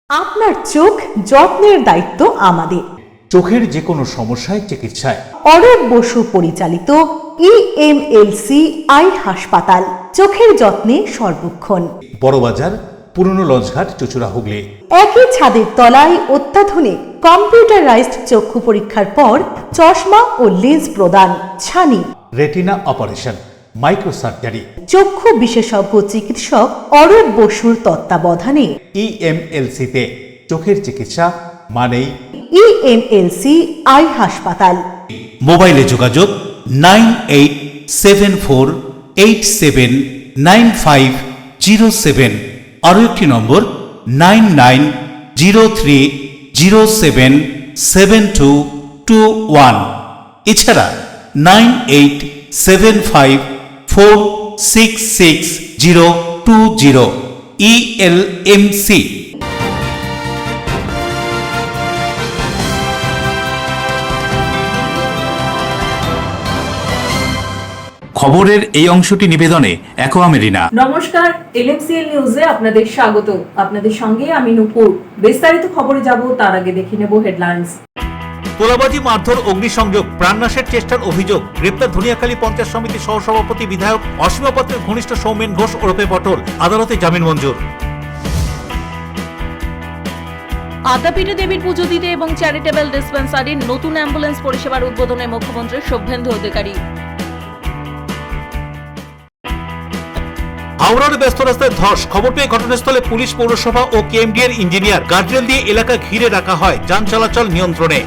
আপনার চোখ যত্নের দায়িত্ব আমাদের। চোখের যে কোনো সমস্যায় চিকিৎসায় অরূপ বসু পরিচালিত ইএমএলসি আই হাসপাতাল, চোখের যত্নে সর্বক্ষণ। বড়বাজার, পুরনো লঞ্চঘাট, চুচুড়া, হুগলি। একই ছাদের তলায় অত্যাধুনিক কম্পিউটারাইজড চক্ষু পরীক্ষার পর চশমা ও লেন্স প্রদান, ছানি, রেটিনা অপারেশন, মাইক্রোসার্জারি। চক্ষু বিশেষজ্ঞ চিকিৎসক অরূপ বসুর তত্ত্বাবধানে ইএমএলসিতে চোখের চিকিৎসা মানেই ইএমএলসি আই হাসপাতাল। মোবাইলে যোগাযোগ 9874879507, আরও একটি নম্বর 9903077221, এছাড়া 9875466020 ইএলএমসি। খবরের এই অংশটি নিবেদনে একোয়া মেরিনা। নমস্কার, এলএমসিএল নিউজে আপনাদের স্বাগত। আপনাদের সঙ্গে আমি নূপুর। বিস্তারিত খবরে যাব তার আগে দেখে নেব হেডলাইন্স। তোলাবাজি, মারধর, অগ্নিসংযোগ, প্রাণনাশের চেষ্টার অভিযোগ। গ্রেপ্তার ধনিয়াখালী পঞ্চায়েত সমিতির সহসভাপতি বিধায়ক অসীমা পাত্রের ঘনিষ্ঠ সৌমেন ঘোষ ওরফে পটল। আদালতে জামিন মঞ্জুর। আদ্যাপীঠে দেবীর পুজো দিতে এবং চ্যারিটেবল ডিসপেন্সারির নতুন অ্যাম্বুলেন্স পরিষেবার উদ্বোধনে মুখ্যমন্ত্রী শুভেন্দু অধিকারী। হাওড়ার ব্যস্ত রাস্তায় ধস, খবর পেয়ে ঘটনাস্থলে পুলিশ, পৌরসভা ও কেএমডিএর ইঞ্জিনিয়ার। গার্ডরেল দিয়ে এলাকা ঘিরে রাখা হয়, যান চলাচল নিয়ন্ত্রণে।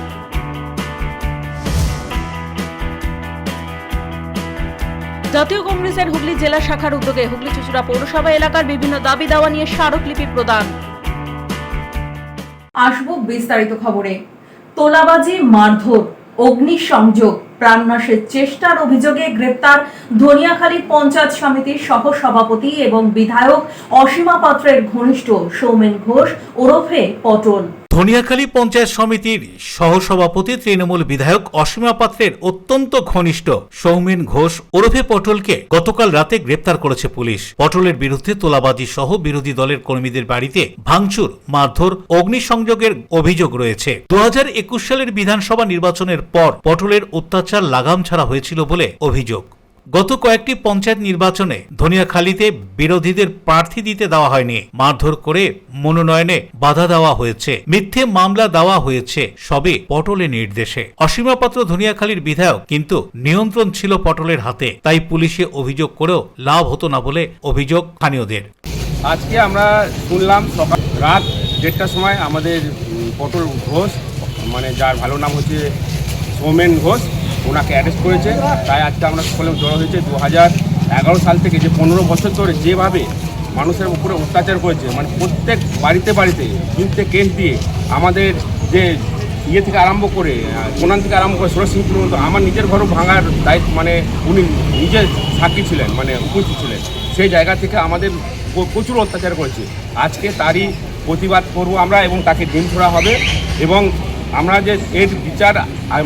জাতীয় কংগ্রেসের হুগলি জেলা শাখার উদ্যোগে হুগলি চুচুড়া পৌরসভা এলাকার বিভিন্ন দাবি দাওয়া নিয়ে স্মারকলিপি প্রদান। আসবো বিস্তারিত খবরে। তোলাবাজি, মারধর, অগ্নিসংযোগ, প্রাণনাশের চেষ্টার অভিযোগে গ্রেপ্তার ধনিয়াখালী পঞ্চায়েত সমিতির সহসভাপতি এবং বিধায়ক অসীমা পাত্রের ঘনিষ্ঠ সৌমেন ঘোষ ওরফে পটল। ধনিয়াখালী পঞ্চায়েত সমিতির সহসভাপতি তৃণমূল বিধায়ক অসীমা পাত্রের অত্যন্ত ঘনিষ্ঠ সৌমেন ঘোষ ওরফে পটলকে গতকাল রাতে গ্রেপ্তার করেছে পুলিশ। পটলের বিরুদ্ধে তোলাবাজি সহ বিরোধী দলের কর্মীদের বাড়িতে ভাঙচুর, মারধর, অগ্নিসংযোগের অভিযোগ রয়েছে। 2021 সালের বিধানসভা নির্বাচনের পর পটলের অত্যাচার লাগাম ছাড়া হয়েছিল বলে অভিযোগ। গত কয়েকটি পঞ্চায়েত নির্বাচনে ধনিয়াখালীতে বিরোধীদের প্রার্থী দিতে দেওয়া হয়নি, মারধর করে মনোনয়নে বাধা দেওয়া হয়েছে, মিথ্যে মামলা দেওয়া হয়েছে, সবে পটলের নির্দেশে। অসীমা পাত্র ধনিয়াখালীর বিধায়ক, কিন্তু নিয়ন্ত্রণ ছিল পটলের হাতে, তাই পুলিশে অভিযোগ করেও লাভ হতো না বলে অভিযোগ স্থানীয়দের। আজকে আমরা শুনলাম সকাল রাত 1:30টার সময় আমাদের পটল ঘোষ, মানে যার ভালো নাম হচ্ছে সৌমেন ঘোষ, ওনাকে অ্যারেস্ট করেছে। তাই আজকে আমরা সকলে জড়ো হয়েছে। 2011 সাল থেকে যে 15 বছর ধরে যেভাবে মানুষের উপরে অত্যাচার করেছে, মানে প্রত্যেক বাড়িতে বাড়িতে মিথ্যে কেস দিয়ে আমাদের যে ইয়ে থেকে আরম্ভ করে কোনান থেকে আরম্ভ করে সুরজ সিং পর্যন্ত, আমার নিজের ঘরও ভাঙার দায়িত্ব, মানে উনি নিজে সাক্ষী ছিলেন, মানে উপস্থিত ছিলেন। সেই জায়গা থেকে আমাদের প্রচুর অত্যাচার করেছে। আজকে তারই প্রতিবাদ করব আমরা, এবং তাকে দিন ছোড়া হবে, এবং আমরা যে এর বিচার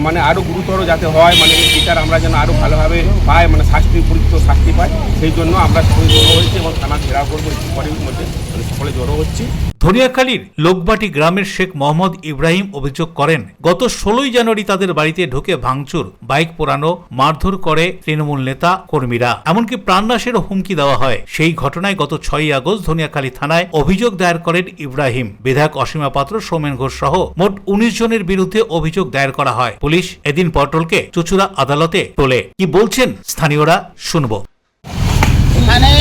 মানে আরও গুরুতর যাতে হয়, মানে এই বিচার আমরা যেন আরও ভালোভাবে পাই, মানে শাস্তি, উপযুক্ত শাস্তি পাই, সেই জন্য আমরা সকলে জড়ো হয়েছি এবং থানা ঘেরাও করবো। পরের মধ্যে সকলে জড়ো হচ্ছি। ধনিয়াখালীর লোকবাটি গ্রামের শেখ মোহাম্মদ ইব্রাহিম অভিযোগ করেন, গত 16 জানুয়ারি তাদের বাড়িতে ঢুকে ভাঙচুর, বাইক পোড়ানো, মারধর করে তৃণমূল নেতা কর্মীরা, এমনকি প্রাণনাশেরও হুমকি দেওয়া হয়। সেই ঘটনায় গত 6 আগস্ট ধনিয়াখালী থানায় অভিযোগ দায়ের করেন ইব্রাহিম। বিধায়ক অসীমা পাত্র, সৌমেন ঘোষ সহ মোট 19 জনের বিরুদ্ধে অভিযোগ দায়ের করা হয়। পুলিশ এদিন পটলকে চুচুড়া আদালতে তোলে। কি বলছেন স্থানীয়রা, শুনবো। এখানে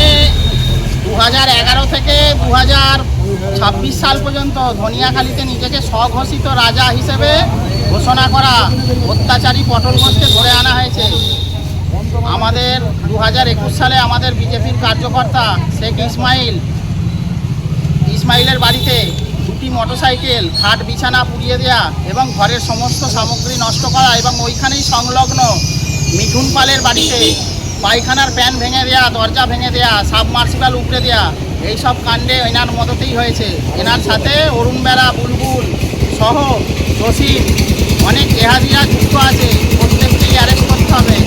2011 থেকে 2026 সাল পর্যন্ত ধনিয়াখালীতে নিজেকে স্বঘোষিত রাজা হিসেবে ঘোষণা করা অত্যাচারী পটল ঘোষকে ধরে আনা হয়েছে। আমাদের 2021 সালে আমাদের বিজেপির কার্যকর্তা শেখ ইসমাইলের বাড়িতে 2টি মোটরসাইকেল, খাট, বিছানা পুড়িয়ে দেওয়া এবং ঘরের সমস্ত সামগ্রী নষ্ট করা, এবং ওইখানেই সংলগ্ন মিঠুন পালের বাড়িতে পায়খানার প্যান ভেঙে দেয়া, দরজা ভেঙে দেয়া, সাবমার্সিবল উপড়ে দেয়া, এইসব কাণ্ডে এনার মদতেই হয়েছে। এনার সাথে অরুণ বেরা, বুলবুল সহ জসিম, অনেক জেহাদিরা যুক্ত আছে। প্রত্যেককেই অ্যারেস্ট করতে হবে,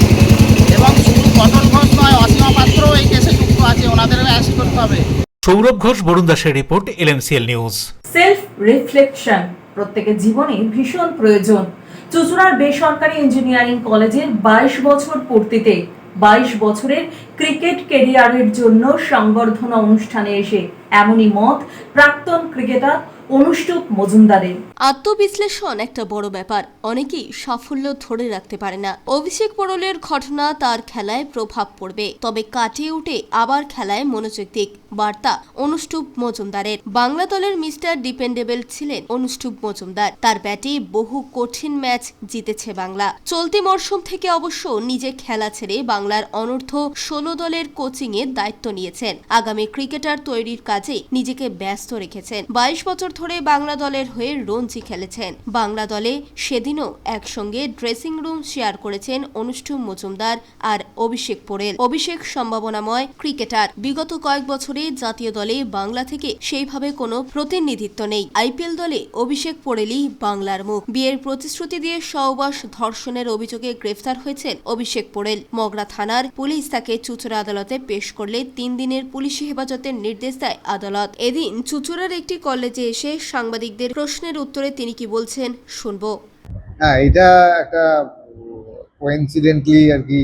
এবং শুধু পটল ঘোষ নয়, অসীমা পাত্রও এই কেসে যুক্ত আছে, ওনাদেরও অ্যারেস্ট করতে হবে। সৌরভ ঘোষ, বরুণ দাসের report, LMCL news. Self reflection প্রত্যেকের জীবনে ভীষণ প্রয়োজন। চুঁচুড়ার বেসরকারি ইঞ্জিনিয়ারিং কলেজের 22 বছর পূর্তিতে 22 বছরের ক্রিকেট ক্যারিয়ারের জন্য সংবর্ধনা অনুষ্ঠানে এসে এমনই মত প্রাক্তন ক্রিকেটার অনুষ্টুপ মজুমদারের। আত্মবিশ্লেষণ একটা বড় ব্যাপার, অনেকেই সাফল্য ধরে রাখতে পারে না। অভিষেক পোড়লের ঘটনা তার খেলায় প্রভাব পড়বে, তবে কাটিয়ে উঠে আবার খেলায় মনোযোগ দিক, বার্তা অনুষ্টুপ মজুমদারের। বাংলা দলের মিস্টার ডিপেন্ডেবল ছিলেন অনুষ্টুপ মজুমদার। তার ব্যাটে বহু কঠিন ম্যাচ জিতেছে বাংলা। চলতি মরশুম থেকে অবশ্য নিজে খেলা ছেড়ে বাংলার অনূর্ধ্ব 16 দলের কোচিং এর দায়িত্ব নিয়েছেন। আগামী ক্রিকেটার তৈরির কাজে নিজেকে ব্যস্ত রেখেছেন। 22 বছর ধরে বাংলা দলের হয়ে রঞ্জি খেলেছেন। বাংলা দলে সেদিনও একসঙ্গে ড্রেসিং রুম শেয়ার করেছেন অনুষ্টুপ মজুমদার আর অভিষেক পোড়েল। অভিষেক সম্ভাবনাময় ক্রিকেটার। বিগত কয়েক বছরে জাতীয় দলে বাংলা থেকে সেইভাবে কোনো প্রতিনিধিত্ব নেই। IPL দলে অভিষেক পোড়েলই বাংলার মুখ। বিয়ের প্রতিশ্রুতি দিয়ে সহবাস ধর্ষণের অভিযোগে গ্রেফতার হয়েছেন অভিষেক পোড়েল। মগরা থানার পুলিশ তাকে চুঁচুড়া আদালতে পেশ করলে 3 দিনের পুলিশি হেফাজতের নির্দেশ দেয় আদালত। এদিন চুঁচুড়ার একটি কলেজে এসে সাংবাদিকদের প্রশ্নের উত্তরে তিনি কি বলছেন শুনবো। হ্যাঁ, এটা একটা কোইন্সিডেন্টলি আর কি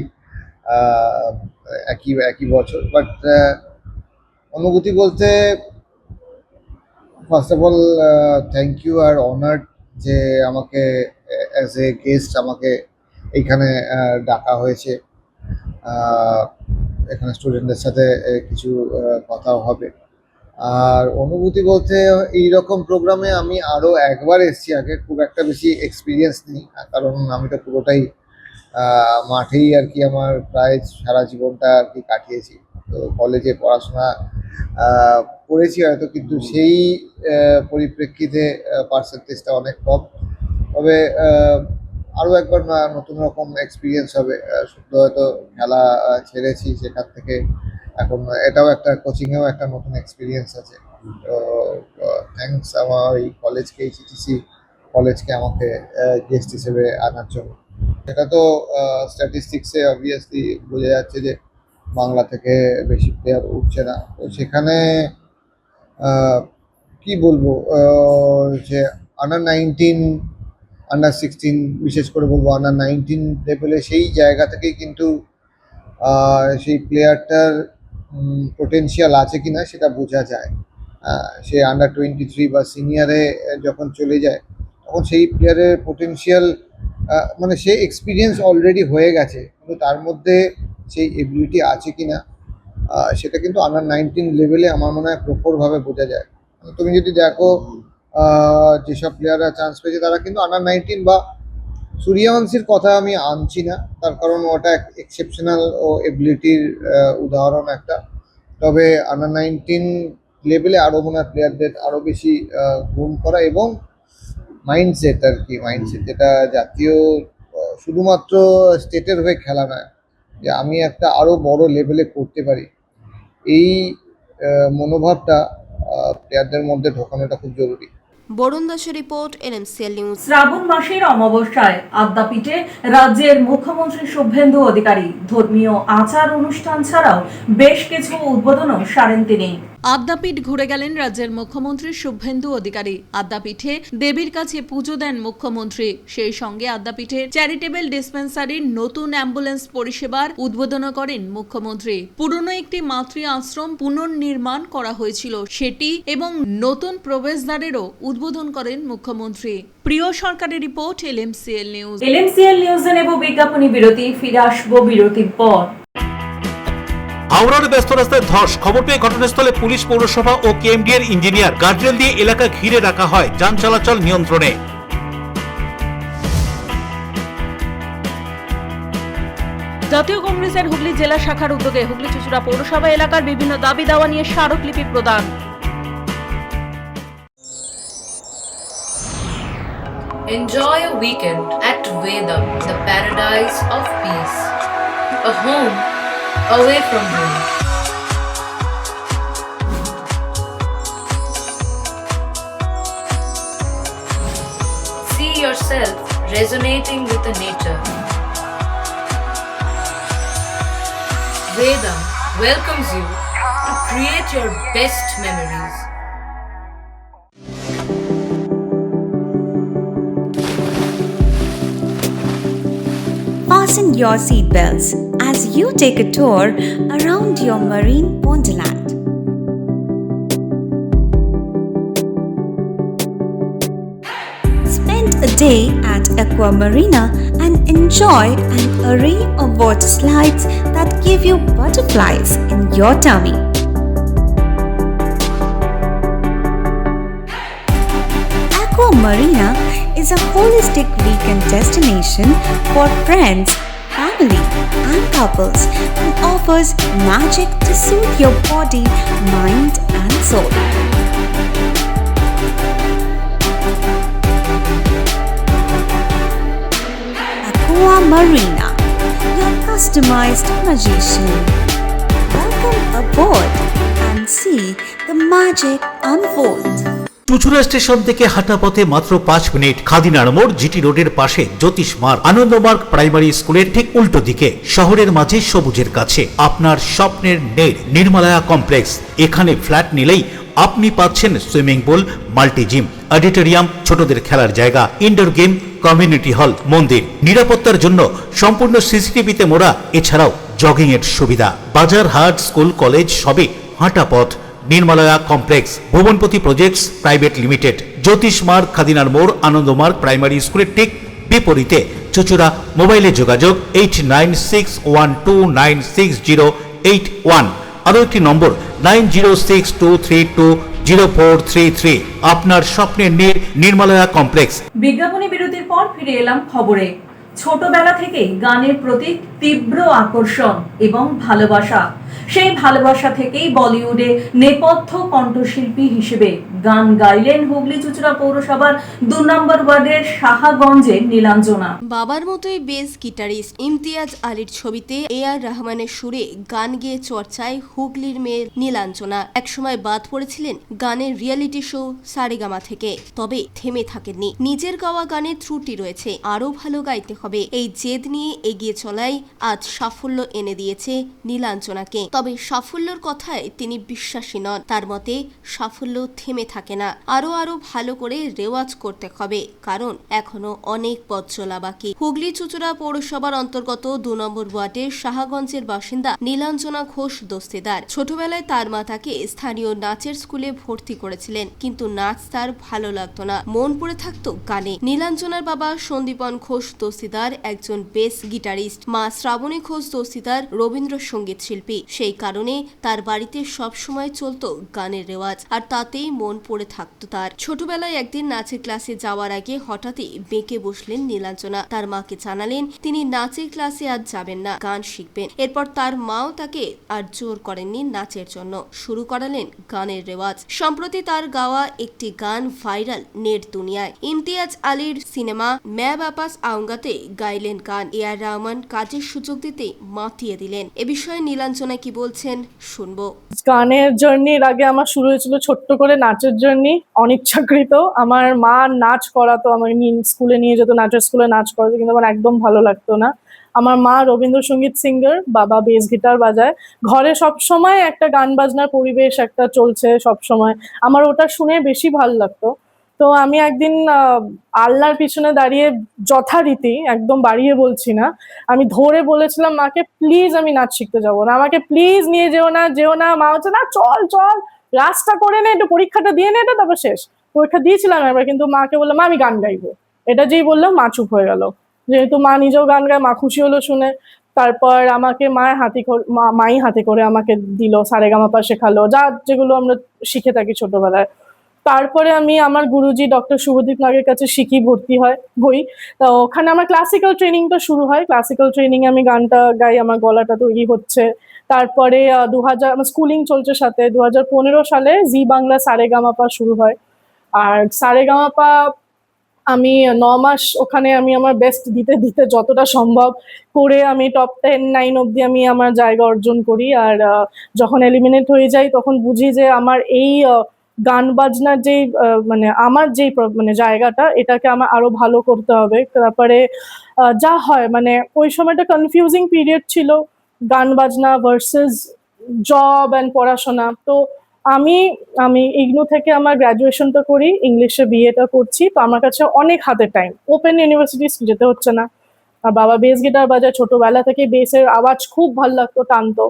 একই বছর, বাট অনুভূতি বলতে first of all thank you আর অনার্ড যে আমাকে অ্যাজ এ গেস্ট আমাকে এইখানে ডাকা হয়েছে। এখানে স্টুডেন্টদের সাথে কিছু কথাও হবে। আর অনুভূতি বলতে এইরকম প্রোগ্রামে আমি আরও একবার এসেছি আগে, খুব একটা বেশি এক্সপিরিয়েন্স নেই, কারণ আমি তো পুরোটাই মাঠেই আর কি আমার প্রায় সারা জীবনটা আর কি কাটিয়েছি। তো কলেজে পড়াশোনা করেছি হয়তো, কিন্তু সেই পরিপ্রেক্ষিতে পার্সেন্টেজটা অনেক কম। তবে আরও একবার নতুন রকম এক্সপিরিয়েন্স হবে। শুধু হয়তো খেলা ছেড়েছি, সেখান থেকে এখন এটাও একটা কোচিংয়েও একটা নতুন এক্সপিরিয়েন্স আছে। তো থ্যাঙ্কস আমার এই কলেজকে, CTC কলেজকে আমাকে গেস্ট হিসেবে আনার জন্য। সেটা তো স্ট্যাটিস্টিক্সে অবভিয়াসলি বোঝা যাচ্ছে যে বাংলা থেকে বেশি প্লেয়ার উঠছে না। তো সেখানে কি বলবো, যে আন্ডার-19, আন্ডার-16, বিশেষ করে বলবো আন্ডার-19 লেভেলে সেই জায়গা থেকেই কিন্তু সেই প্লেয়ারটার পোটেনশিয়াল আছে কিনা সেটা বোঝা যায়। সে আন্ডার-23 বা সিনিয়রে যখন চলে যায় তখন সেই প্লেয়ারের পোটেনশিয়াল, মানে সে এক্সপিরিয়েন্স অলরেডি হয়ে গেছে, কিন্তু তার মধ্যে সেই এবিলিটি আছে কিনা সেটা কিন্তু আন্ডার-19 লেভেলে আমার মনে হয় প্রখরভাবে বোঝা যায়। তুমি যদি দেখো যেসব প্লেয়াররা চান্স পেয়েছে তারা কিন্তু আন্ডার-19 বা সূর্যবংশীর কথা আমি আনছি না, তার কারণ ওটা এক্সেপশনাল ও এবিলিটির উদাহরণ একটা। তবে আন্ডার-19 লেভেলে আরও মনে হয় প্লেয়ারদের আরও বেশি গ্রুম করা এবং মাইন্ডসেট আর কি, মাইন্ডসেট যেটা জাতীয় শুধুমাত্র স্টেটের হয়ে খেলা নয়, যে আমি একটা আরও বড় লেভেলে করতে পারি, এই মনোভাবটা প্লেয়ারদের মধ্যে ঢোকানোটা খুব জরুরি। বরুণ দাসের রিপোর্ট, LMCL নিউজ। শ্রাবণ মাসের অমাবস্যায় আদ্যাপীঠে রাজ্যের মুখ্যমন্ত্রী শুভেন্দু অধিকারী ধর্মীয় আচার অনুষ্ঠান ছাড়াও বেশ কিছু উদ্বোধনও সারেন তিনি। আদ্যাপীঠ ঘুরে গেলেন রাজ্যের মুখ্যমন্ত্রী শুভেন্দু অধিকারী। আদ্যাপীঠে দেবীর কাছে পুজো দেন মুখ্যমন্ত্রী। সেই সঙ্গে আদ্যাপীঠের চ্যারিটেবল ডিসপেন্সারির নতুন অ্যাম্বুলেন্স পরিষেবার উদ্বোধন করেন মুখ্যমন্ত্রী। পুরনো একটি মাতৃ আশ্রম পুনর্নির্মাণ করা হয়েছিল সেটি এবং নতুন প্রবেশদ্বারেরও উদ্বোধন করেন মুখ্যমন্ত্রী। প্রিয় সরকারের রিপোর্ট, LMCL নিউজ। LMCL নিউজে নেব বিজ্ঞাপনী বিরতি, ফিরে আসবো বিরতির পর। হাওড়ার ব্যস্ত রাস্তায় ধস, খবর পেয়ে ঘটনাস্থলে পুলিশ, পৌরসভা ও KMD এর ইঞ্জিনিয়ার গার্ডরেল দিয়ে এলাকা ঘিরে রাখা হয় যান চলাচল নিয়ন্ত্রণে। জাতীয় কংগ্রেসের হুগলি জেলা শাখার উদ্যোগে হুগলি চুঁচুড়া পৌরসভা এলাকার বিভিন্ন দাবি দাওয়া নিয়ে স্মারকলিপি প্রদান। Enjoy a weekend at Vedam, the paradise of peace. A home away from home. See yourself resonating with the nature. Vedam welcomes you to create your best memories. Fasten your seatbelts as you take a tour around your marine wonderland. Spend a day at Aqua Marina and enjoy an array of water slides that give you butterflies in your tummy. Aqua Marina is a holistic weekend destination for friends, family, and couples and offers magic to soothe your body, mind, and soul. Aqua Marina, your customized magician. Welcome aboard and see the magic unfold. Chuchura station থেকে হাঁটা পথে মাত্র 5 minute, খাদিনার মোড়, GT রোডের পাশে জ্যোতিষ মার্গ, Ananda Marga primary স্কুলের ঠিক উল্টো দিকে, শহরের মাঝে সবুজের কাছে আপনার স্বপ্নের নেড় নির্মালায়া কমপ্লেক্স। এখানে ফ্ল্যাট নিলেই আপনি পাচ্ছেন swimming pool, multi gym, auditorium, ছোটদের খেলার জায়গা, ইনডোর গেম, কমিউনিটি হল, মন্দির, নিরাপত্তার জন্য সম্পূর্ণ সিসিটিভিতে মোড়া, এছাড়াও জগিং এর সুবিধা। বাজার, হাট, স্কুল, কলেজ সবই হাঁটা পথ। নির্মালয়া কমপ্লেক্স, ভুবনপতি প্রজেক্টস প্রাইভেট লিমিটেড, জ্যোতিষ মার্গ, খাদিনার মোড়, আনন্দমার্গ প্রাইমারি স্কুলের ঠিক বিপরীতে, চুচুড়া। মোবাইলে যোগাযোগ 8961296081, আরও একটি নম্বর 9062320433। আপনার স্বপ্নের নির্মালয়া কমপ্লেক্স। বিজ্ঞাপনী বিরতির পর ফিরে এলাম খবরে। ছোটবেলা থেকেই গানের প্রতি তীব্র আকর্ষণ এবং ভালোবাসা। সেই ভালোবাসা থেকেই বলিউডে নেপথ্য কণ্ঠশিল্পী হিসেবে গান গাইলেন হুগলি চুচুড়া পৌরসভার 2 নম্বর ওয়ার্ডের সাহাগঞ্জের নীলাঞ্জনা। বাবার মতোই বেস গিটারিস্ট ইমতিয়াজ আলীর ছবিতে এ.আর রহমানের সুরে গান গেয়ে চর্চায় হুগলির মেয়ে নীলাঞ্জনা একসময় বাদ পড়েছিলেন গানের রিয়েলিটি শো সারেগামা থেকে। তবে থেমে থাকেননি, নিজের গাওয়া গানের ত্রুটি রয়েছে, আরো ভালো গাইতে হবে, এই জেদ নিয়ে এগিয়ে চলাই আজ সাফল্য এনে দিয়েছে নীলাঞ্জনাকে। তবে সাফল্যের কথায় তিনি বিশ্বাসী নন। তার মতে সাফল্য থেমে থাকে না, আরো ভালো করে রেওয়াজ করতে হবে, কারণ এখনো অনেক পথ চলা বাকি। হুগলি চুচুড়া পৌরসভার অন্তর্গত 2 নম্বর ওয়ার্ডের সাহাগঞ্জের বাসিন্দা নীলাঞ্জনা ঘোষ দস্তিদার। ছোটবেলায় তার মা তাকে স্থানীয় নাচের স্কুলে ভর্তি করেছিলেন, কিন্তু নাচ তার ভালো লাগতো না, মন পড়ে থাকতো গানে। নীলাঞ্জনার বাবা সন্দীপন ঘোষ দস্তিদার একজন বেস গিটারিস্ট, মা শ্রাবণী ঘোষ দস্তিদার রবীন্দ্রসঙ্গীত শিল্পী। সেই কারণে তার বাড়িতে সব সময় চলতো গানের রেওয়াজ, আর তাতেই মন পড়ে থাকতো তার। ছোটবেলায় একদিন নাচের ক্লাসে যাওয়ার আগে হঠাৎই বেঁকে বসলেন নীলাঞ্জনা। তার মাকে জানালেন তিনি নাচের ক্লাসে আজ যাবেন না, গান শিখবেন। এরপর তার মাও তাকে আর জোর করেননি নাচের জন্য, শুরু করালেন গানের রেওয়াজ। সম্প্রতি তার গাওয়া একটি গান ভাইরাল নেট দুনিয়ায়। ইমতিয়াজ আলীর সিনেমা মে বাপাস আউঙ্গাতে গাইলেন গান। এ.আর রহমান কাজের সুযোগ দিতে মাতিয়ে দিলেন। এ বিষয়ে নীলাঞ্জনা কি বলছেন শুনবো। গানের জার্নির আগে আমার শুরু হয়েছিল ছোট্ট করে নাচের জার্নি, অনিচ্ছাকৃত। আমার মা নাচ করাতো, আমার স্কুলে নিয়ে যেত, নাচের স্কুলে নাচ করাতো, কিন্তু আমার একদম ভালো লাগতো না। আমার মা রবীন্দ্রসঙ্গীত সিঙ্গার, বাবা বেস গিটার বাজায়। ঘরে সবসময় একটা গান বাজনার পরিবেশ একটা চলছে সবসময়, আমার ওটা শুনে বেশি ভালো লাগতো। তো আমি একদিন আলনার পিছনে দাঁড়িয়ে যথারীতি, একদম বাড়িয়ে বলছি না, আমি ধরে বলেছিলাম মাকে, প্লিজ আমি নাচ শিখতে যাবো না, আমাকে প্লিজ নিয়ে যেও না। মা হচ্ছে না, চল রাস্তা করে নে, একটু পরীক্ষাটা দিয়ে নে, এটা তারপর শেষ। পরীক্ষা দিয়েছিলাম একবার, কিন্তু মাকে বললাম মা আমি গান গাইবো। এটা যেই বললাম মা চুপ হয়ে গেল, যেহেতু মা নিজেও গান গায়, মা খুশি হলো শুনে। তারপর আমাকে মাই হাতে করে আমাকে দিল, সারেগামাপা শেখালো, যেগুলো আমরা শিখে থাকি ছোটবেলায়। তারপরে আমি আমার গুরুজি ডক্টর শুভদীপ নাগের কাছে ভর্তি হই। তো ওখানে আমার ক্লাসিক্যাল ট্রেনিংটা শুরু হয়। ক্লাসিক্যাল ট্রেনিং আমি গানটা গাই, আমার গলাটা তৈরি হচ্ছে। তারপরে 2000 আমার স্কুলিং চলছে সাথে, 2015 সালে জি বাংলা সারেগামাপা শুরু হয়। আর সারেগামাপা আমি 9 মাস ওখানে আমি আমার বেস্ট দিতে যতটা সম্ভব করে আমি টপ 10-9 অব্দি আমি আমার জায়গা অর্জন করি। আর যখন এলিমিনেট হয়ে যাই তখন বুঝি যে আমার এই গান বাজনার যেই আমার যেই জায়গাটা, এটাকে আমার আরো ভালো করতে হবে। তারপরে যা হয় ওই সময়টা কনফিউজিং পিরিয়ড ছিল, গান বাজনা ভার্সেস জব অ্যান্ড পড়াশোনা। তো আমি আমি ইগনু থেকে আমার গ্র্যাজুয়েশনটা করি, ইংলিশে বিএটা করছি। তো আমার কাছে অনেক হাতে টাইম, ওপেন ইউনিভার্সিটিস যেতে হচ্ছে না। আর বাবা বেস গিটার বাজায়, ছোটবেলা থেকে বেসের আওয়াজ খুব ভালো লাগতো, টানতো।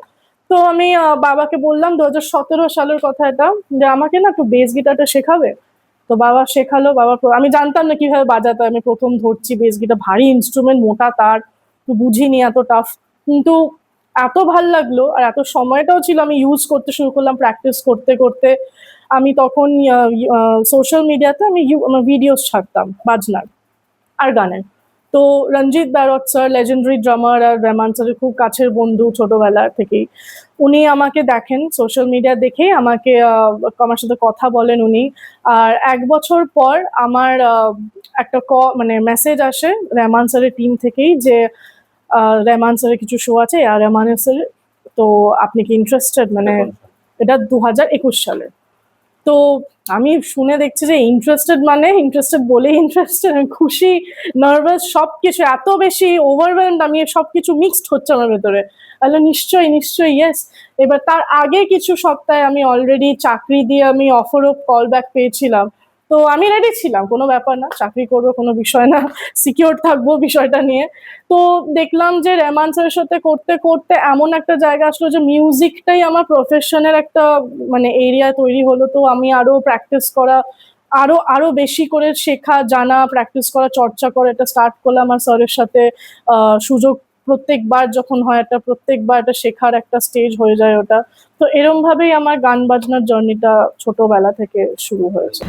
তো আমি বাবাকে বললাম 2017 সালের কথা এটা, যে আমাকে না একটু বেস গিটারটা শেখাবে। তো বাবা শেখালো। আমি জানতাম না কিভাবে বাজাতে, আমি প্রথম ধরছি বেস গিটার, ভারী ইনস্ট্রুমেন্ট, মোটা তার, তো বুঝিনি, এত টাফ। কিন্তু এত ভাল লাগলো, আর এত সময়টাও ছিল। আমি ইউজ করতে শুরু করলাম প্র্যাকটিস করতে করতে। আমি তখন সোশ্যাল মিডিয়াতে আমি ভিডিওস ছাড়তাম বাজনার আর গানের। তো রঞ্জিত ব্যারক স্যার, লেজেন্ডারি ড্রামার আর রহমান স্যারের খুব কাছের বন্ধু ছোটবেলা থেকেই, উনি আমাকে দেখেন সোশ্যাল মিডিয়া দেখেই আমাকে আমার সাথে কথা বলেন উনি। আর 1 বছর পর আমার একটা মেসেজ আসে রহমান স্যারের টিম থেকেই, যে রহমান স্যারের কিছু শো আছে আর রহমানের স্যারের, তো আপনি কি ইন্টারেস্টেড? মানে এটা 2021 সালে। তো আমি শুনে দেখছি যে ইন্টারেস্টেড বলেই ইন্টারেস্টেড, আমি খুশি, নার্ভাস, সবকিছু এত বেশি ওভারওয়েলমড, আমি সবকিছু মিক্সড হচ্ছে আমার ভেতরে। তাহলে নিশ্চয়ই ইয়েস। এবার তার আগে কিছু সপ্তাহে আমি অলরেডি চাকরি দিয়ে আমি অফার অফ কল ব্যাক পেয়েছিলাম। তো আমি রেডি ছিলাম, কোনো ব্যাপার না, চাকরি করবো, কোনো বিষয় না, সিকিউর থাকবো বিষয়টা নিয়ে। তো দেখলাম যে রহমান স্যারের সাথে করতে করতে এমন একটা জায়গা আসলো যে মিউজিকটাই আমার প্রফেশনের একটা এরিয়া তৈরি হলো। তো আমি আরো প্র্যাকটিস করা, আরো বেশি করে শেখা, জানা, প্র্যাকটিস করা, চর্চা করা, এটা স্টার্ট করলাম। আর স্যারের সাথে সুযোগ প্রত্যেকবার যখন হয়, প্রত্যেকবার এটা শেখার একটা স্টেজ হয়ে যায় ওটা। তো এরম ভাবেই আমার গান বাজনার জার্নিটা ছোটবেলা থেকে শুরু হয়েছে।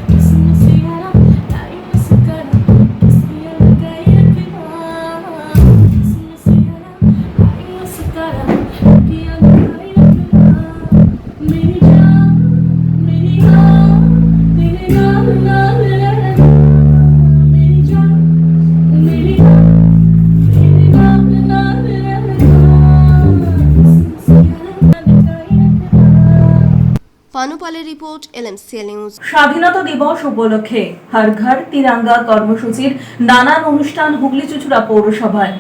পানুপালের রিপোর্ট, LMCL নিউজ। স্বাধীনতা দিবস উপলক্ষে হর ঘর তিরঙ্গা কর্মসূচির নানান অনুষ্ঠান হুগলি চুঁচুড়া পৌরসভায়।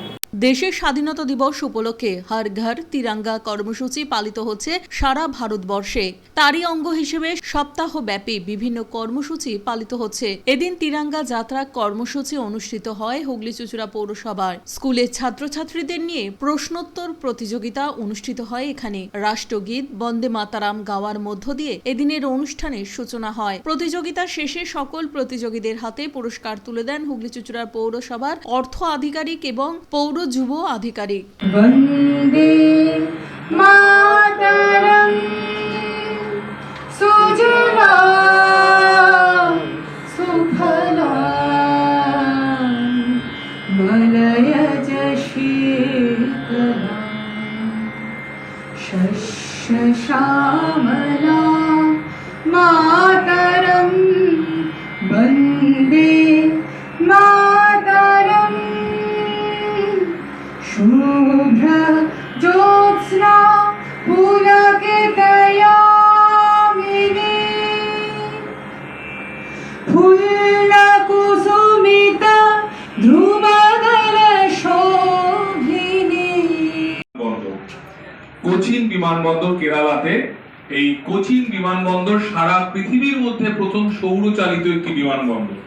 দেশের স্বাধীনতা দিবস উপলক্ষে হর ঘর তিরঙ্গা কর্মসূচি পালিত হচ্ছে সারা ভারতবর্ষে। তারই অঙ্গ হিসেবে সপ্তাহব্যাপী বিভিন্ন কর্মসূচি পালিত হচ্ছে। এদিন তিরঙ্গা যাত্রা কর্মসূচি অনুষ্ঠিত হয় হুগলি চুঁচুড়া পৌরসভার। স্কুলের ছাত্রছাত্রীদের নিয়ে প্রশ্নোত্তর প্রতিযোগিতা অনুষ্ঠিত হয় এখানে। রাষ্ট্রগীত বন্দে মাতারাম গাওয়ার মধ্য দিয়ে এদিনের অনুষ্ঠানের সূচনা হয়। প্রতিযোগিতা শেষে সকল প্রতিযোগীদের হাতে পুরস্কার তুলে দেন হুগলি চুঁচুড়ার পৌরসভার অর্থ আধিকারিক এবং পৌর যুব আধিকারিক। বন্দে মাতরম সুজলাম সুফলাম মলয়জ শীতলাম শস্য শ্যামলাম মাতরম বন্দে মাতরম শুভ্র জ্যোৎস্না পুলকিতয়ামিনী ফুল্লকুসুমিত ধ্রুবদল শোভিনী। কোচিন বিমানবন্দর কেরালাতে। এই কোচিন বিমানবন্দর সারা পৃথিবীর মধ্যে প্রথম সৌরচালিত একটি বিমানবন্দর।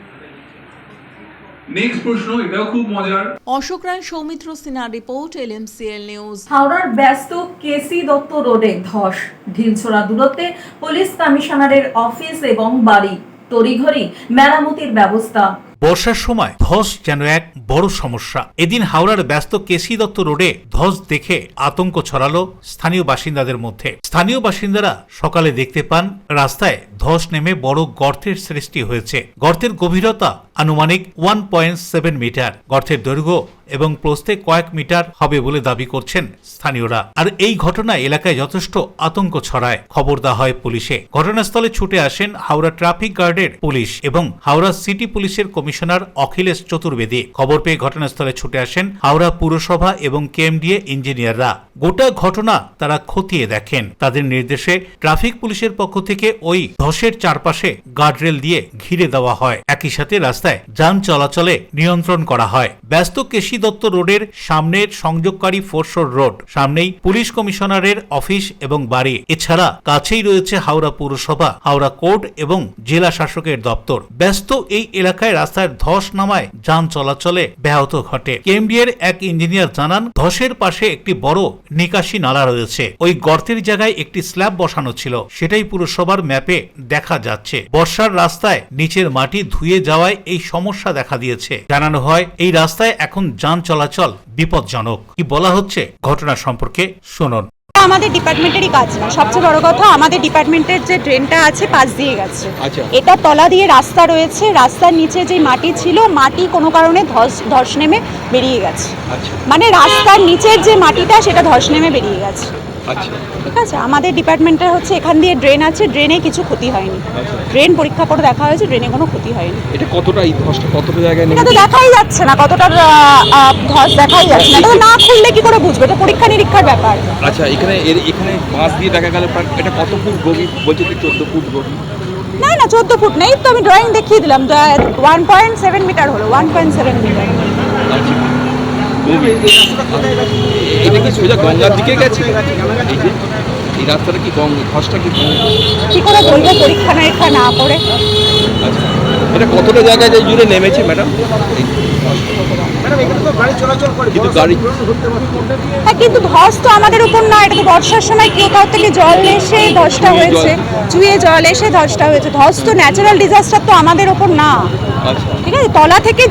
নেক্সট প্রশ্ন, এটাও খুব মজার। অশোক রায়, সৌমিত্র সিনহার রিপোর্ট, LMCL নিউজ। হাওড়ার ব্যস্ত কেসি দত্ত রোডে ধস, ঢিলছোড়া দূরত্বে পুলিশ কমিশনারের অফিস এবং বাড়ি, তড়িঘড়ি মেরামতির ব্যবস্থা। বর্ষার সময় ধস যেন এক বড় সমস্যা। এদিন হাওড়ার ব্যস্ত কেসি দত্ত রোডে ধস দেখে আতঙ্ক ছড়ালো স্থানীয় বাসিন্দাদের মধ্যে। স্থানীয় বাসিন্দারা সকালে দেখতে পান রাস্তায় ধস নেমে বড় গর্তের সৃষ্টি হয়েছে। গর্তের গভীরতা আনুমানিক 1.7 মিটার। গর্তের দৈর্ঘ্য এবং প্রস্থে কয়েক মিটার হবে বলে দাবি করছেন স্থানীয়রা। আর এই ঘটনায় এলাকায় যথেষ্ট আতঙ্ক ছড়ায়। খবর দেওয়া হয় পুলিশে। ঘটনাস্থলে ছুটে আসেন হাওড়া ট্রাফিক গার্ডের পুলিশ এবং হাওড়া সিটি পুলিশের কমিশনার অখিলেশ চতুর্বেদী। খবর পেয়ে ঘটনাস্থলে ছুটে আসেন হাওড়া পুরসভা এবং কেএমডিএ ইঞ্জিনিয়াররা। গোটা ঘটনা তারা খতিয়ে দেখেন। তাদের নির্দেশে ট্রাফিক পুলিশের পক্ষ থেকে ওই ধসের চারপাশে গার্ডরেল দিয়ে ঘিরে দেওয়া হয়। একই সাথে রাস্তা রাস্তায় যান চলাচলে নিয়ন্ত্রণ করা হয়। ব্যস্ত কেশী দত্ত রোডের সামনের সংযোগকারী ফোরশোর রোড, সামনেই পুলিশ কমিশনারের অফিস এবং বাড়ি। এছাড়া কাছেই রয়েছে হাওড়া পৌরসভা, হাওড়া কোর্ট এবং জেলা শাসকের দপ্তর। ব্যস্ত এই এলাকায় রাস্তার ধস নামায় যান চলাচলে ব্যাহত ঘটে। কেএমডিএর এক ইঞ্জিনিয়ার জানান, ধসের পাশে একটি বড় নিকাশি নালা রয়েছে। ওই গর্তের জায়গায় একটি স্ল্যাব বসানো ছিল, সেটাই পুরসভার ম্যাপে দেখা যাচ্ছে। বর্ষার রাস্তায় নিচের মাটি ধুয়ে যাওয়ায় এই সমস্যা দেখা দিয়েছে। জানানো হয় এই রাস্তায় এখন যান চলাচল বিপজ্জনক। কি বলা হচ্ছে ঘটনা সম্পর্কে শুনুন। আমাদের ডিপার্টমেন্টেরই কাজ না, সবচেয়ে বড় কথা আমাদের ডিপার্টমেন্টের যে ড্রেনটা আছে পাশ দিয়ে গেছে। এটা তলা দিয়ে রাস্তা রয়েছে, রাস্তার নিচে যে মাটি ছিল, মাটি কোনো কারণে ধস নেমে বেরিয়ে গেছে। মানে রাস্তার নিচের যে মাটিটা সেটা ধস নেমে বেরিয়ে গেছে। ঠিক আছে, আমাদের ডিপার্টমেন্টের হচ্ছে এখান দিয়ে ড্রেন আছে, ড্রেনে কিছু ক্ষতি হয়নি। ড্রেন পরীক্ষা করে দেখা হয়েছে, ড্রেনে কোনো ক্ষতি হয়নি। এটা কতটা, এই ধসটা কতটা জায়গায় এটা তো দেখাই যাচ্ছে না, কতটা ধস দেখাই যাচ্ছে না। এটা না খুললে কি করে বুঝবে? এটা পরীক্ষা নিরীক্ষার ব্যাপার। আচ্ছা, এখানে বাঁশ দিয়ে দেখা গেল এটা কত ফুট গভীর? বলছে 14 ফুট গভীর। না 14 ফুট নেই তো, আমি ড্রয়িং দেখিয়ে দিলাম। 1.7 মিটার হলো, 1.7 মিটার। এটা কি সোজা গঙ্গার দিকে গেছে? এই রাস্তাটা কি ধসটা কি করে বলবো পরীক্ষা নিরীক্ষা না করে? আচ্ছা, এটা কতটা জায়গায় জুড়ে নেমেছে ম্যাডাম? কিন্তু ধস তো আমাদের উপর না, এটা তো বর্ষার সময় কোথাও থেকে জল এসে ধসটা হয়েছে, চুয়ে জল এসে ধসটা হয়েছে। ধস তো ন্যাচারাল ডিজাস্টার, তো আমাদের ওপর না। ঠিক আছে, তলা থেকে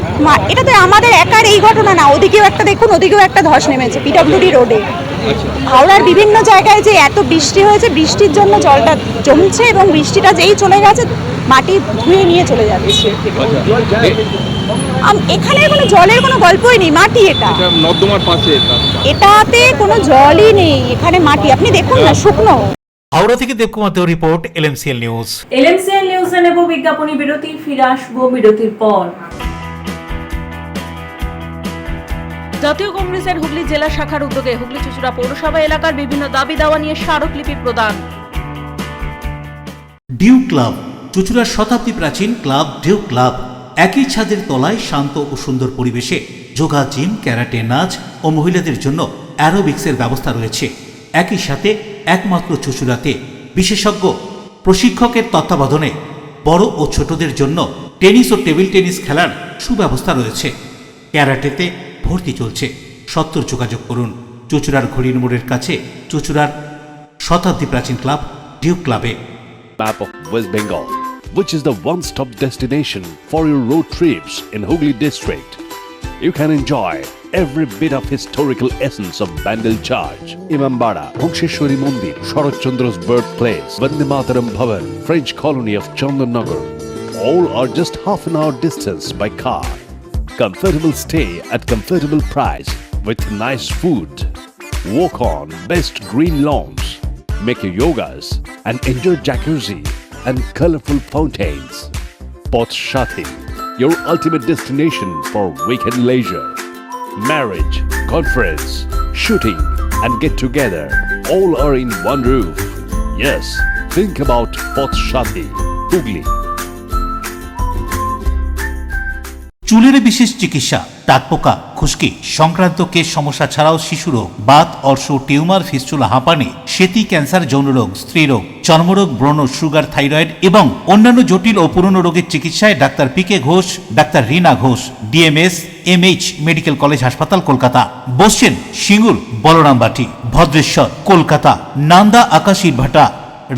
এটা তো আমাদের একার এই ঘটনা না, ওদিকেও একটা দেখুন, ওদিকেও একটা ধস নেমেছে পিডব্লিউডি রোডে। হাওড়ার বিভিন্ন জায়গায় যে এত বৃষ্টি হয়েছে, বৃষ্টির জন্য জলটা জমছে এবং বৃষ্টিটা যেই চলে গেছে মাটি ধুয়ে নিয়ে চলে যাচ্ছে। এখানে কোনো জলের কোনো গল্পই নেই, মাটি। এটা নর্দমার পাশে, এটাতে কোনো জলই নেই, এখানে মাটি। আপনি দেখুন না, শুকনো। হাওড়া থেকে দেবকুমার দেও রিপোর্ট, এলএমসিএল নিউজ। এলএমসিএল নিউজে নেব বিজ্ঞাপনী বিরতি, ফিরে আসবো বিরতির পর। জাতীয় কংগ্রেসের হুগলি জেলা শাখার উদ্যোগে হুগলি চুঁচুড়া পৌরসভা এলাকার বিভিন্ন দাবি দাওয়া নিয়ে স্মারকলিপি প্রদান। ডিউ ক্লাব, চুঁচুড়ার শতাব্দী প্রাচীন ক্লাব ডিউ ক্লাব। একই ছাদের তলায় শান্ত ও সুন্দর পরিবেশে যোগা, জিম, ক্যারাটে, নাচ ও মহিলাদের জন্য অ্যারোবিক্সের ব্যবস্থা রয়েছে। একই সাথে একমাত্র চুঁচুড়াতে বিশেষজ্ঞ প্রশিক্ষকের তত্ত্বাবধানে বড় ও ছোটদের জন্য টেনিস ও টেবিল টেনিস খেলার সুব্যবস্থা রয়েছে। ক্যারাটেতে ভর্তি চলছে। সত্তর যোগাযোগ করুন চুঁচুড়ার ঘড়ির মোড়ের কাছে চুঁচুড়ার শতাব্দী প্রাচীন ক্লাব ডিউ ক্লাবে। Map of West Bengal, which is the one-stop destination for your road trips in Hooghly district. You can enjoy every bit of historical essence of Bandel Church, Imambara, Bhongsheshwari Mandir, Sharat Chandra's birthplace, Vande Mataram Bhavan, French colony of Chandannagar. All are just half an hour distance by car. Comfortable stay at comfortable price with nice food. Walk on best green lawns. Make your yogas and enjoy jacuzzi and colorful fountains. Poth Shati, your ultimate destination for weekend leisure. Marriage, conference, shooting and get together all are in one roof. Yes, think about Poth Shati, Hooghly. চুলের বিশেষ চিকিৎসা, দাঁতপোকা, খুশকি সংক্রান্ত কেশ সমস্যা ছাড়াও শিশুরোগ, Baat, অর্শ, tumour, fistula, হাঁপানি, সেতি, ক্যান্সার, যৌনরোগ, স্ত্রীরোগ, চর্মরোগ, ব্রণ, সুগার, থাইরয়েড এবং অন্যান্য জটিল ও পুরনো রোগের চিকিৎসায় doctor PK Ghosh, doctor Rina Ghosh, DMS MH medical college হাসপাতাল, কলকাতা। বসছেন সিঙ্গুর, বলরামবাটি, ভদ্রেশ্বর, কলকাতা, নান্দা, আকাশীরভাটা,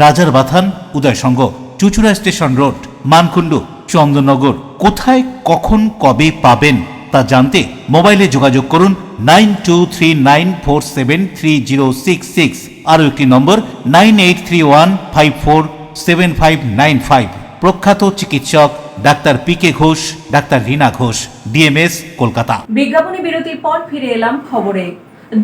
রাজার বাথান, উদয়সঙ্গ, চুঁচুড়া স্টেশন রোড, মানকুণ্ডু, চন্দননগর। কোথায়, কখন, কবে পাবেন তা জানতে মোবাইলে যোগাযোগ করুন 9239473066। আরও একটি নম্বর 9831547595। প্রখ্যাত চিকিৎসক doctor PK Ghosh, doctor Rina Ghosh, DMS, Kolkata. বিজ্ঞাপনী বিরতির পর ফিরে এলাম খবরে।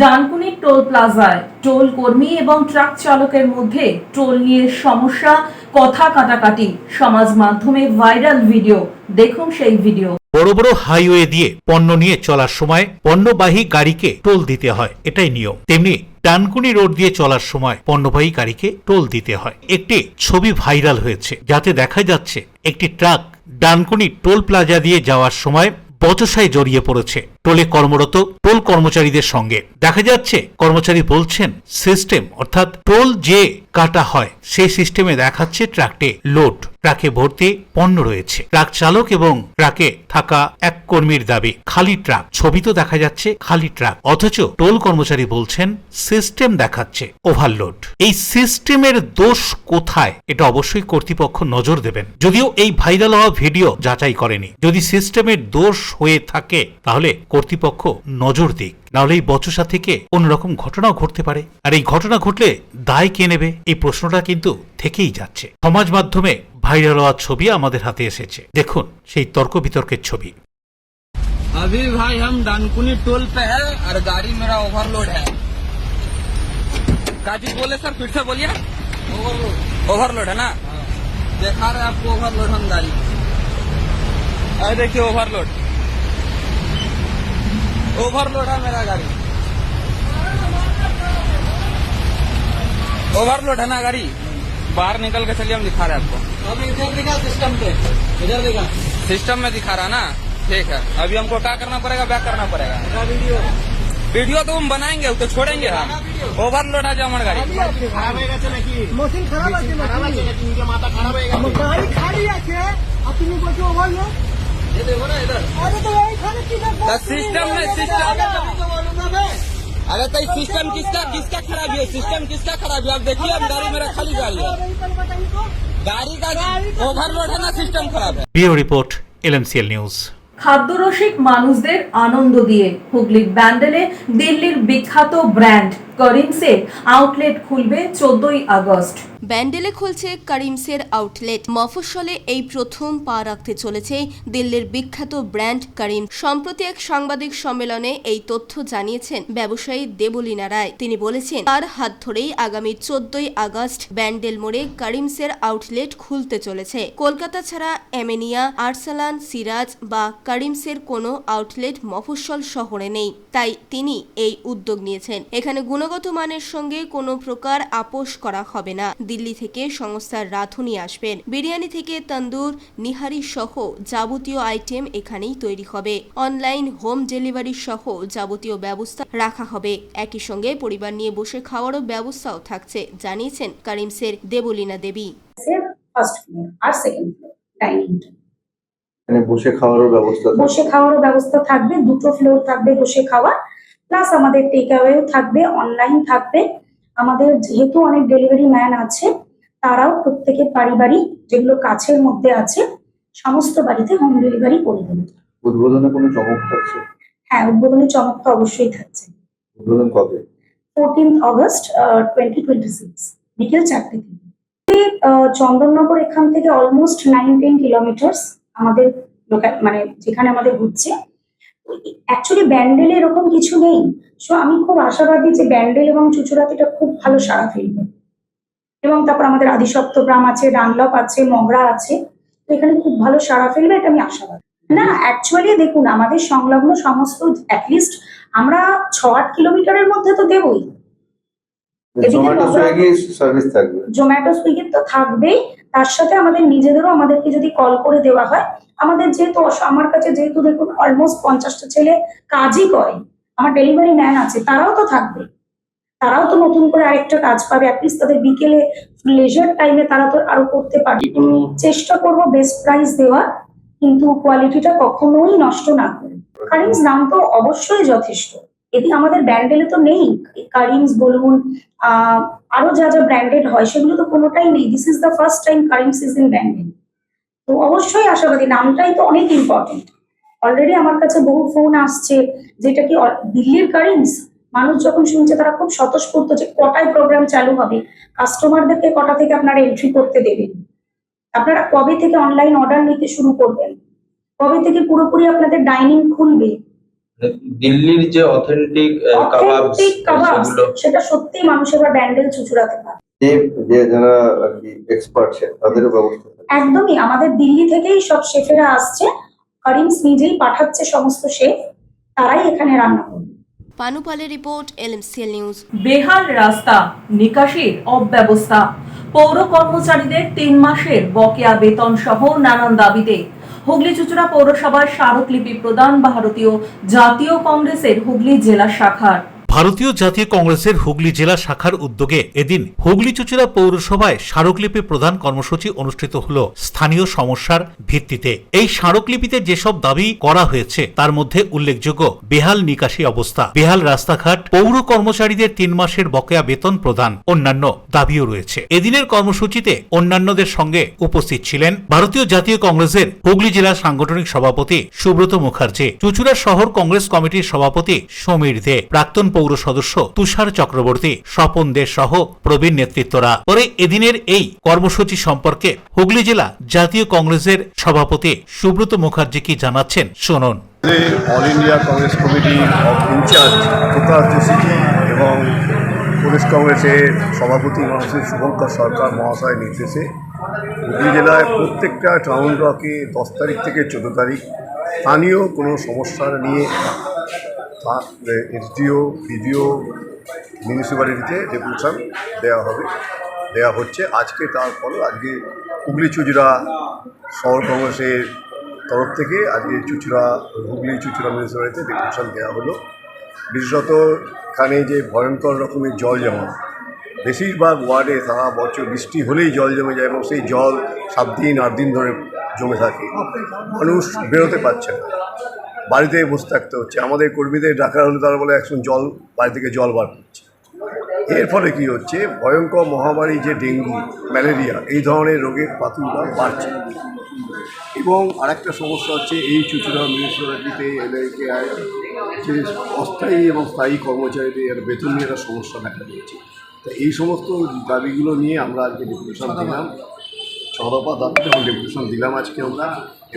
ডানকুনি টোল প্লাজায় টোল কর্মী এবং ট্রাক চালকের মধ্যে টোল নিয়ে সমস্যা, কথা কাটাকাটি, সমাজ মাধ্যমে ভাইরাল ভিডিও। দেখুন সেই ভিডিও। বড় বড় হাইওয়ে দিয়ে পণ্য নিয়ে চলার সময় পণ্যবাহী গাড়িকে টোল দিতে হয়, এটাই নিয়ম। তেমনি ডানকুনি রোড দিয়ে চলার সময় পণ্যবাহী গাড়িকে টোল দিতে হয়। একটি ছবি ভাইরাল হয়েছে যাতে দেখা যাচ্ছে একটি ট্রাক ডানকুনি টোল প্লাজা দিয়ে যাওয়ার সময় বচসায় জড়িয়ে পড়েছে টোলে কর্মরত টোল কর্মচারীদের সঙ্গে। দেখা যাচ্ছে কর্মচারী বলছেন সিস্টেম অর্থাৎ টোল যে কাটা হয় সেই সিস্টেমে দেখাচ্ছে ট্রাকে লোড, ট্রাকে ভর্তি পণ্য রয়েছে। ট্রাক চালক এবং ট্রাকে থাকা এক কর্মীর দাবি খালি ট্রাক, ছবি তো দেখা যাচ্ছে খালি ট্রাক, অথচ টোল কর্মচারী বলছেন সিস্টেম দেখাচ্ছে ওভারলোড। এই সিস্টেমের দোষ কোথায় এটা অবশ্যই কর্তৃপক্ষ নজর দেবেন। যদিও এই ভাইরাল হওয়া ভিডিও যাচাই করেনি, যদি সিস্টেমের দোষ হয়ে থাকে তাহলে কর্তৃপক্ষ নজর দিক, নাহলে এই বচসা থেকে অন্যরকম ঘটনাও ঘটতে পারে। আর এই ঘটনা ঘটলে দায় কে নেবে এই প্রশ্নটা কিন্তু থেকেই যাচ্ছে। সমাজ মাধ্যমে ভাইরাল হওয়ার ছবি আমাদের হাতে এসেছে, দেখুন সেই তর্ক বিতর্কের ছবি। अभी भाई हम डानकुनी टोल पे है और गाड़ी मेरा ओवरलोड है। काजी बोले सर, फिर से बोलिए। ओवरलोड है ना? दिखा रहे आपको ओवरलोड हम गाड़ी। अरे देखिए ओवरलोड है मेरा गाड़ी, ओवरलोड है ना गाड़ी। बाहर निकल के चलिए, हम दिखा रहे हैं आपको। अभी इधर दिखा सिस्टम पे, इधर दिखा सिस्टम में दिखा रहा ना, ठीक है। अभी हमको क्या करना पड़ेगा, बैक करना पड़ेगा। वीडियो तो हम बनाएंगे, तो छोड़ेंगे हम। ओवरलोड है जो हमारी गाड़ी मशीन खराब है, माता खराब है, गाड़ी खाली है। अपनी बच्चों ओवरलोड ये देखो ना इधर। अरे तो यही खाली सिस्टम में अरे तो सिस्टम किसका खराबी है? सिस्टम किसका खराबी है? आप देखिए, अब गाड़ी मेरा खाली गाड़ी है, गाड़ी का ओवरलोड है ना, सिस्टम खराब है। Bureau report, LMCL news. খাদ্যরসিক মানুষদের আনন্দ দিয়ে হুগলির ব্যান্ডেলে দিল্লির বিখ্যাত ব্র্যান্ড করিমসের আউটলেট খুলবে 14ই আগস্ট। ব্যান্ডেলে খুলছে করিমসের আউটলেট। মফস্বলে এই প্রথম পা রাখতে চলেছে দিল্লির বিখ্যাত ব্র্যান্ড করিম। সম্প্রতি এক সাংবাদিক সম্মেলনে এই তথ্য জানিয়েছেন ব্যবসায়ী দেবলীনা রায়। তিনি বলেছেন, তার হাত ধরেই আগামী 14ই আগস্ট ব্যান্ডেল মোড়ে করিমসের আউটলেট খুলতে চলেছে। কলকাতা ছাড়া এমেনিয়া, আরসালান, সিরাজ বা করিমসের কোনো আউটলেট মফস্বল শহরে নেই, তাই তিনি এই উদ্যোগ নিয়েছেন। এখানে গুণগত মানের সঙ্গে কোনো প্রকার আপোষ করা হবে না। দিল্লি থেকে সংস্থার রাঁধুনি আসবেন, বিরিয়ানি থেকে তন্দুর, নিহারি সহ যাবতীয় আইটেম এখানেই তৈরি হবে। অনলাইন হোম ডেলিভারি সহ যাবতীয় ব্যবস্থা রাখা হবে। একই সঙ্গে পরিবার নিয়ে বসে খাওয়ারও ব্যবস্থাও থাকছে, জানিয়েছেন করিমসের দেবলীনা দেবী। ফার্স্ট ফ্লোর আর সেকেন্ড ফ্লোর ডাইনিং, বসে খাওয়ারও ব্যবস্থা থাকবে। দুটো ফ্লোর থাকবে বসে খাওয়া, প্লাস আমাদের টেক অ্যাওয়েও থাকবে, অনলাইন থাকবে। আমাদের যেহেতু অনেক ডেলিভারি ম্যান আছে, তারাও প্রত্যেকের পারিবারিক যেগুলো কাছের মধ্যে আছে সমস্ত বাড়িতে হোম ডেলিভারি করে দেবে। উদ্বোধনে কোনো চমক থাকছে? হ্যাঁ, উদ্বোধনের চমক তো অবশ্যই থাকছে। উদ্বোধন কবে? 14th অগস্ট 2026 বিকেল 4টে থেকে। চন্দননগর এখান থেকে অলমোস্ট 9-10 কিলোমিটার আমাদের মানে যেখানে আমাদের ঘুরছে। অ্যাকচুয়ালি ব্যান্ডেলে এরকম কিছু নেই, সো আমি খুব আশাবাদী যে ব্যান্ডেল এবং চুচুড়াতে খুব ভালো সাড়া ফেলবে। এবং তারপর আমাদের আদিসপ্তগ্রাম আছে, ডানলপ আছে, মগরা আছে, তো এখানে খুব ভালো সাড়া ফেলবে, এটা আমি আশাবাদী। না, অ্যাকচুয়ালি দেখুন, আমাদের সংলগ্ন সমস্ত অ্যাটলিস্ট আমরা 6-8 কিলোমিটারের মধ্যে তো দেবই। জোম্যাটো সুইগি তো থাকবেই, তার সাথে আমাদের নিজেদেরও আমাদেরকে যদি কল করে দেওয়া হয়, আমাদের যেহেতু আমার কাছে যেহেতু দেখুন অলমোস্ট 50টা ছেলে কাজই করে, আমার ডেলিভারি ম্যান আছে, তারাও তো থাকবে, তারাও তো নতুন করে আরেকটা কাজ পাবে। অ্যাটলিস্ট তাদের বিকেলে লেজার টাইমে তারা তো আরো করতে পারবে। চেষ্টা করবো বেস্ট প্রাইস দেওয়ার, কিন্তু কোয়ালিটিটা কখনোই নষ্ট না করে। কারিমস নাম তো অবশ্যই যথেষ্ট, এটি আমাদের ব্যান্ডেলে তো নেই। কারিমস বলুন, আরো যা যা ব্র্যান্ডেড হয় সেগুলো তো কোনোটাই নেই। This is the first time Karim's is in Bandel. তো অবশ্যই আশাবাদী, নামটাই তো অনেক ইম্পর্টেন্ট। অলরেডি আমার কাছে বহু ফোন আসছে, যেটা কি দিল্লির কারিমস। মানুষ যখন শুনছে তারা খুব স্বতঃস্ফূর্ত যে কটায় প্রোগ্রাম চালু হবে, কাস্টমারদেরকে কটা থেকে আপনারা এন্ট্রি করতে দেবেন, আপনারা কবে থেকে অনলাইন অর্ডার নিতে শুরু করবেন, কবে থেকে পুরোপুরি আপনাদের ডাইনিং খুলবে। দিল্লির যে অথেন্টিক কাবাব সেটা সত্যি মানুষ এবার ব্যান্ডেল চুচুড়াতে পারে। যারা এক্সপার্ট তাদেরও ব্যবস্থা একদমই, আমাদের দিল্লি থেকেই সব শেফেরা আসছে, করিমস নিজেই পাঠাচ্ছে সমস্ত শেফ, তারাই এখানে রান্না করবে। পানুপালের রিপোর্ট, LMCL নিউজ। বেহাল রাস্তা, নিকাশির অব্যবস্থা, পৌর কর্মচারীদের 3 মাসের বকেয়া বেতন সহ নানান দাবিতে হুগলি চুঁচুড়া পৌরসভার স্মারকলিপি প্রদান ভারতীয় জাতীয় কংগ্রেসের হুগলি জেলা শাখার। ভারতীয় জাতীয় কংগ্রেসের হুগলি জেলা শাখার উদ্যোগে এদিন হুগলি চুঁচুড়া পৌরসভায় স্মারকলিপি প্রদান কর্মসূচি অনুষ্ঠিত হল স্থানীয় সমস্যার ভিত্তিতে। এই স্মারকলিপিতে যেসব দাবি করা হয়েছে তার মধ্যে উল্লেখযোগ্য বেহাল নিকাশি অবস্থা, বেহাল রাস্তাঘাট, পৌর কর্মচারীদের 3 মাসের বকেয়া বেতন প্রদান, অন্যান্য দাবিও রয়েছে। এদিনের কর্মসূচিতে অন্যান্যদের সঙ্গে উপস্থিত ছিলেন ভারতীয় জাতীয় কংগ্রেসের হুগলি জেলা সাংগঠনিক সভাপতি সুব্রত মুখার্জি, চুঁচুড়া শহর কংগ্রেস কমিটির সভাপতি সমীর দে, প্রাক্তন পৌর সদস্য তুষার চক্রবর্তী, স্বপন দে সহ প্রবীণ নেতৃত্বরা। পরে এদিনের এই কর্মসূচি সম্পর্কে হুগলি জেলা জাতীয় কংগ্রেসের সভাপতি সুব্রত মুখার্জি কি জানাচ্ছেন শুনুন। All India Congress committee of in charge Kokrajhar city এবং প্রদেশ কংগ্রেসের সভাপতি মহাশয় শুভঙ্কর সরকার মহাশয়ের নির্দেশে হুগলি জেলায় প্রত্যেকটা টাউন ব্লকে 10 তারিখ থেকে 14 তারিখ স্থানীয় কোনো সমস্যা নিয়ে এসডিও, বিডিও, মিউনিসিপ্যালিটিতে ডেপুটেশন দেওয়া হচ্ছে। আজকে তার ফলে আজকে হুগলি চুঁচুড়া শহর কংগ্রেসের তরফ থেকে আজকে হুগলি চুঁচুড়া মিউনিসিপ্যালিটিতে ডেপুটেশন দেওয়া হলো। বিশেষত এখানে যে ভয়ঙ্কর রকমের জল জমা, বেশিরভাগ ওয়ার্ডে সারা বছর বৃষ্টি হলেই জল জমে যায় এবং সেই জল 7 দিন 8 দিন ধরে জমে থাকে। মানুষ বেরোতে পারছে না, বাড়িতে বসে থাকতে হচ্ছে। আমাদের কর্মীদের ডাকা হলে তারা বলে এখন বাড়ি থেকে জল বার করছে। এর ফলে কি হচ্ছে, ভয়ঙ্কর মহামারী যে ডেঙ্গু, ম্যালেরিয়া এই ধরনের রোগের প্রাদুর্ভাব বাড়ছে। এবং আরেকটা সমস্যা হচ্ছে এই চুঁচুড়া মিউনিসিপ্যালিটিতে LIKI যে অস্থায়ী এবং স্থায়ী কর্মচারীদের বেতন নিয়ে একটা সমস্যা দেখা দিয়েছে। তা এই সমস্ত দাবিগুলো নিয়ে আমরা আজকে ডেপুটেশন দিলাম, 6 দফা দাবিতে ডেপুটেশন দিলাম আজকে আমরা,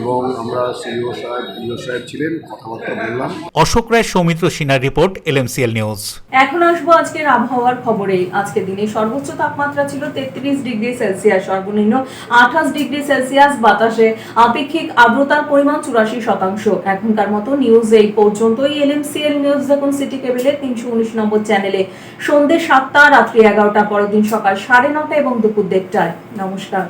এবং আমরা সিইও সাহেব ছিলেন, কথাবার্তা বললাম। অশোক রায়, সৌমিত্র সিনহার রিপোর্ট, LMCL নিউজ। এখন আসবো আজকের আবহাওয়ার খবরে। আজকের দিনে সর্বোচ্চ তাপমাত্রা ছিল 33 ডিগ্রি সেলসিয়াস, সর্বনিম্ন 28 ডিগ্রি সেলসিয়াস। বাতাসে আপেক্ষিক আর্দ্রতার পরিমাণ 84%। এখনকার মতো নিউজ এই পর্যন্তই। LMCL নিউজ দেখুন সিটি কেবলের 319 নম্বর চ্যানেলে সন্ধ্যে 7টা, রাত্রি 11টা, পরের দিন সকাল 9:30 এবং দুপুর 1:30টায়। নমস্কার।